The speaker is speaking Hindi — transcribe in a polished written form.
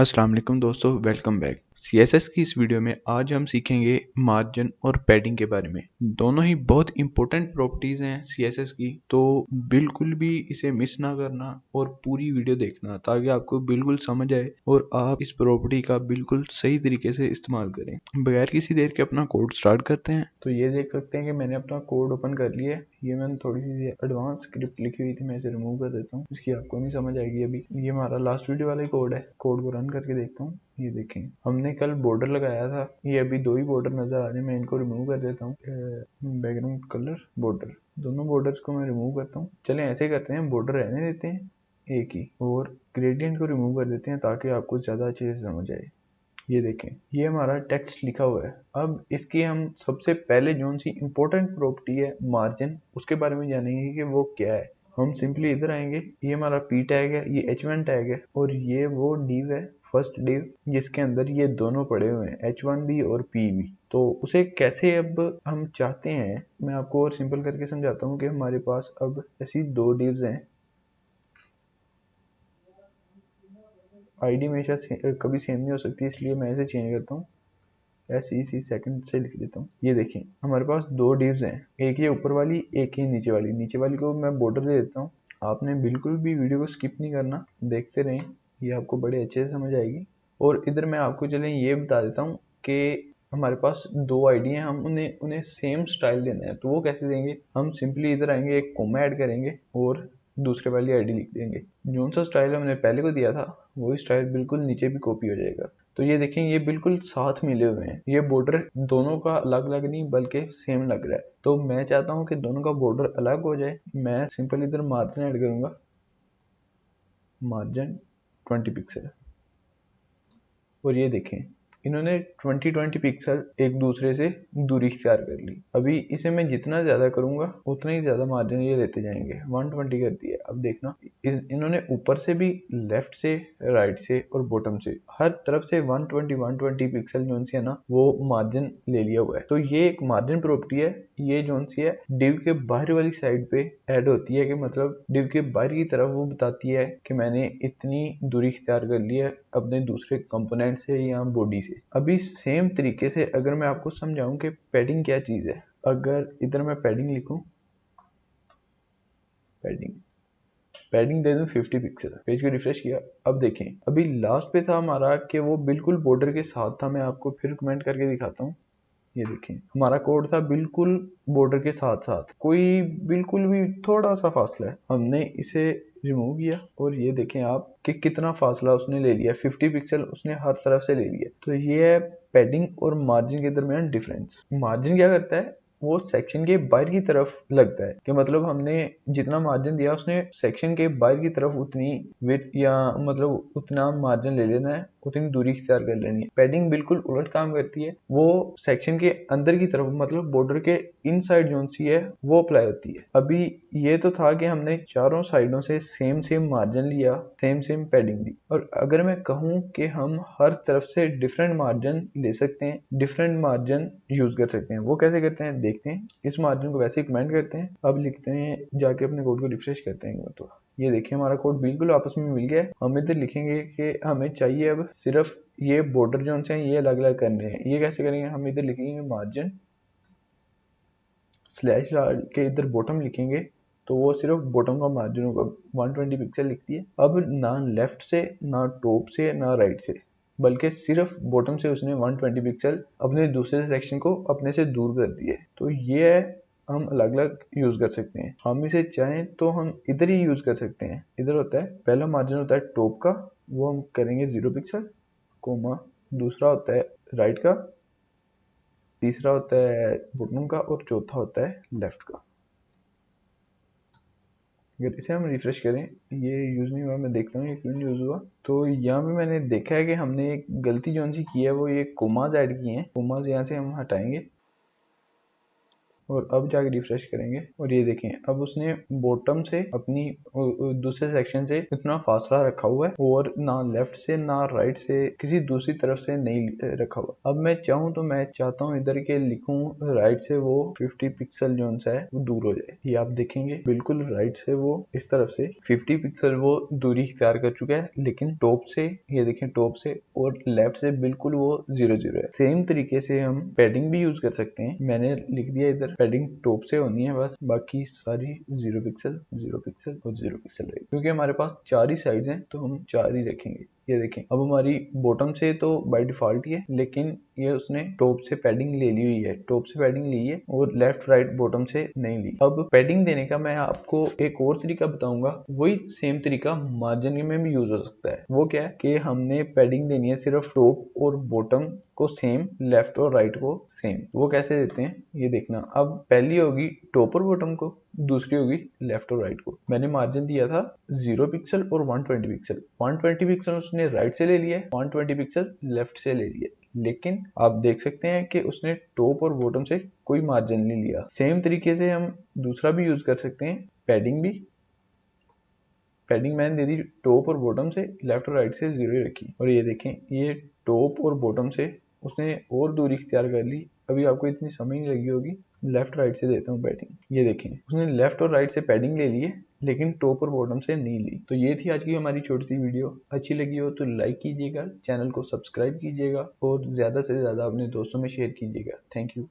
अस्सलाम वालेकुम दोस्तों, वेलकम बैक। सीएसएस की इस वीडियो में आज हम सीखेंगे मार्जिन और पैडिंग के बारे में। दोनों ही बहुत इंपॉर्टेंट प्रॉपर्टीज हैं सीएसएस की, तो बिल्कुल भी इसे मिस ना करना और पूरी वीडियो देखना ताकि आपको बिल्कुल समझ आए और आप इस प्रॉपर्टी का बिल्कुल सही तरीके से इस्तेमाल करें। बगैर किसी देर के अपना कोड स्टार्ट करते हैं। तो ये देख सकते हैं कि मैंने अपना कोड ओपन कर लिया है। ये मैंने थोड़ी सी एडवांस स्क्रिप्ट लिखी हुई थी, मैं इसे रिमूव कर देता हूँ, इसकी आपको नहीं समझ आएगी अभी। ये हमारा लास्ट वीडियो वाला कोड है। कोड को रन करके देखता हूँ। ये देखें, हमने कल बॉर्डर लगाया था। ये अभी दो ही बॉर्डर नजर आ रहे हैं, मैं इनको रिमूव कर देता हूँ। बैकग्राउंड कलर बॉर्डर, दोनों बॉर्डर्स को मैं रिमूव करता हूँ। चलें ऐसे करते हैं, बॉर्डर रहने देते हैं एक ही, और ग्रेडियंट को रिमूव कर देते हैं ताकि आपको ज़्यादा अच्छे से समझ आए। ये देखें, ये हमारा टेक्स्ट लिखा हुआ है। अब इसकी हम सबसे पहले जो सी इंपॉर्टेंट प्रॉपर्टी है मार्जिन, उसके बारे में जानेंगे कि वो क्या है। हम सिंपली इधर आएंगे, ये हमारा पी टैग है, ये H1 टैग है, और ये वो डिव है, फर्स्ट डिव, जिसके अंदर ये दोनों पड़े हुए हैं, H1 भी और P भी। तो उसे कैसे अब हम चाहते हैं, मैं आपको और सिंपल करके समझाता हूँ कि हमारे पास अब ऐसी दो डिव्स हैं। आईडी हमेशा कभी सेम नहीं हो सकती, इसलिए मैं इसे चेंज करता हूँ, इसी सेकंड से लिख देता हूँ। ये देखिए, हमारे पास दो डिव्स हैं, एक ये ऊपर वाली, एक ये नीचे वाली। नीचे वाली को मैं बॉर्डर दे देता हूँ। आपने बिल्कुल भी वीडियो को स्किप नहीं करना, देखते रहें, ये आपको बड़े अच्छे से समझ आएगी। और इधर मैं आपको चलें ये बता देता हूँ कि हमारे पास दो आईडी हैं, हम उन्हें उन्हें सेम स्टाइल देना है। तो वो कैसे देंगे, हम सिंपली इधर आएंगे, एक कोमा ऐड करेंगे और दूसरे वाली आईडी लिख देंगे। जो सा स्टाइल हमने पहले को दिया था वही स्टाइल बिल्कुल नीचे भी कॉपी हो जाएगा। तो ये देखें, ये बिल्कुल साथ मिले हुए हैं। ये बॉर्डर दोनों का अलग अलग नहीं बल्कि सेम लग रहा है। तो मैं चाहता हूँ कि दोनों का बॉर्डर अलग हो जाए। मैं सिंपल इधर मार्जिन ऐड करूंगा, मार्जिन 20 पिक्सल। और ये देखें, इन्होंने 20 पिक्सल एक दूसरे से दूरी इख्तियार कर ली। अभी इसे मैं जितना ज्यादा करूंगा उतना ही ज्यादा मार्जिन ये लेते जाएंगे। 120 कर दिया। अब देखना, इन्होंने ऊपर से भी, लेफ्ट से, राइट से और बॉटम से, हर तरफ से 120 पिक्सल जो है ना, वो मार्जिन ले लिया हुआ है। तो ये एक मार्जिन प्रॉपर्टी है। ये जो सी है डिव के बाहर वाली साइड पे ऐड होती है, कि मतलब डिव के बाहर की तरफ वो बताती है कि मैंने इतनी दूरी इख्तियार कर ली है अपने दूसरे कंपोनेंट से या बॉडी से। अभी सेम तरीके से अगर मैं आपको समझाऊं कि पैडिंग क्या चीज है, अगर इधर मैं पैडिंग लिखूं, पैडिंग पैडिंग दे दूं 50 पिक्सल, पेज को रिफ्रेश किया। अब देखें, अभी लास्ट पे था हमारा कि वो बिल्कुल बॉर्डर के साथ था। मैं आपको फिर कमेंट करके दिखाता हूँ। ये देखें, हमारा कोड था बिल्कुल बॉर्डर के साथ साथ, कोई बिल्कुल भी थोड़ा सा फासला है। हमने इसे रिमूव किया और ये देखें आप कि कितना फासला उसने ले लिया, 50 पिक्सल उसने हर तरफ से ले लिया। तो ये है पैडिंग और मार्जिन के दरमियान डिफरेंस। मार्जिन क्या करता है, वो सेक्शन के बाहर की तरफ लगता है, कि मतलब हमने जितना मार्जिन दिया उसने सेक्शन के बाहर की तरफ उतनी विड्थ या मतलब उतना मार्जिन ले लेना है, उतनी दूरी इख्तियार कर लेनी है। पैडिंग बिल्कुल उलट काम करती है, वो सेक्शन के अंदर की तरफ, मतलब बॉर्डर के इनसाइड जोन सी है, वो अप्लाई होती है। अभी ये तो था कि हमने चारों साइडों से सेम सेम मार्जिन लिया, सेम सेम पैडिंग दी। और अगर मैं कहूँ कि हम हर तरफ से डिफरेंट मार्जिन ले सकते हैं, डिफरेंट मार्जिन यूज कर सकते हैं, वो कैसे करते हैं देखते हैं। इस मार्जिन को वैसे ही कमेंट करते हैं। अब लिखते हैं, जाके अपने कोड को रिफ्रेश करते हैं। तो ये देखिए, हमारा कोड बिल्कुल आपस में मिल गया है। हम इधर लिखेंगे कि हमें चाहिए अब सिर्फ ये बॉर्डर जोन से ये अलग अलग करने हैं। ये कैसे करेंगे, हम इधर लिखेंगे मार्जिन स्लैश के इधर बॉटम लिखेंगे, तो वो सिर्फ बॉटम का मार्जिन होगा, 120 पिक्सल लिखती है। अब ना लेफ्ट से, ना टॉप से, ना राइट से, बल्कि सिर्फ बॉटम से उसने 120 पिक्सल अपने दूसरे सेक्शन को अपने से दूर कर दिए। तो ये है, हम अलग अलग यूज कर सकते हैं। हम इसे चाहें तो हम इधर ही यूज कर सकते हैं। इधर होता है पहला मार्जिन होता है टॉप का, वो हम करेंगे 0 पिक्सल, कोमा। दूसरा होता है राइट का, तीसरा होता है बॉटम का, और चौथा होता है लेफ्ट का। अगर इसे हम रिफ्रेश करें, ये यूज़ नहीं हुआ, मैं देखता हूँ ये क्यों नहीं यूज़ हुआ। तो यहाँ पे मैंने देखा है कि हमने एक गलती जो सी की है, वो ये कोमाज ऐड किए हैं। कोमाज यहाँ से हम हटाएंगे और अब जाके रिफ्रेश करेंगे और ये देखें अब उसने बॉटम से अपनी दूसरे सेक्शन से इतना फासला रखा हुआ है और ना लेफ्ट से ना राइट से किसी दूसरी तरफ से नहीं रखा हुआ। अब मैं चाहूँ तो मैं चाहता हूँ इधर के लिखूं राइट से वो 50 पिक्सल जोन सा है वो दूर हो जाए। ये आप देखेंगे बिल्कुल राइट से वो इस तरफ से 50 पिक्सल वो दूरी इख्तियार कर चुका है, लेकिन टॉप से ये देखें टॉप से और लेफ्ट से बिल्कुल वो 0 है। सेम तरीके से हम पैडिंग भी यूज कर सकते हैं। मैंने लिख दिया इधर पैडिंग टॉप से होनी है बस, बाकी सारी 0 पिक्सल 0 पिक्सल और 0 पिक्सल रहेगी क्योंकि हमारे पास 4 ही साइड्स हैं तो हम 4 ही रखेंगे। ये देखें अब हमारी बॉटम से तो बाय डिफॉल्ट ही है, लेकिन ये उसने टॉप से पैडिंग ले ली हुई है, टॉप से पैडिंग ली है और लेफ्ट राइट बॉटम से नहीं ली। अब पैडिंग देने का मैं आपको एक और तरीका बताऊंगा, वही सेम तरीका मार्जिन में भी यूज हो सकता है। वो क्या है कि हमने पैडिंग देनी है सिर्फ टॉप और बॉटम को सेम, लेफ्ट और राइट को सेम। वो कैसे देते हैं ये देखना। अब पहली होगी टॉप और बॉटम को, दूसरी होगी लेफ्ट और राइट को। मैंने मार्जिन दिया था 0 पिक्सल और 120 पिक्सल। 120 पिक्सल उसने राइट से ले लिया है, 120 पिक्सल लेफ्ट से ले लिया, लेकिन आप देख सकते हैं कि उसने टॉप और बॉटम से कोई मार्जिन नहीं लिया। सेम तरीके से हम दूसरा भी यूज कर सकते हैं, पैडिंग भी। पैडिंग मैंने दे दी टॉप और बॉटम से, लेफ्ट और राइट से 0 रखी और ये देखें ये टॉप और बॉटम से उसने और दूरी इख्तियार कर ली। अभी आपको इतनी समझ नहीं लगी होगी, लेफ्ट राइट से देता हूँ पैडिंग। ये देखें उसने लेफ्ट और राइट से पैडिंग ले ली है, लेकिन टॉप और बॉटम से नहीं ली। तो ये थी आज की हमारी छोटी सी वीडियो। अच्छी लगी हो तो लाइक कीजिएगा, चैनल को सब्सक्राइब कीजिएगा और ज़्यादा से ज़्यादा अपने दोस्तों में शेयर कीजिएगा। Thank you.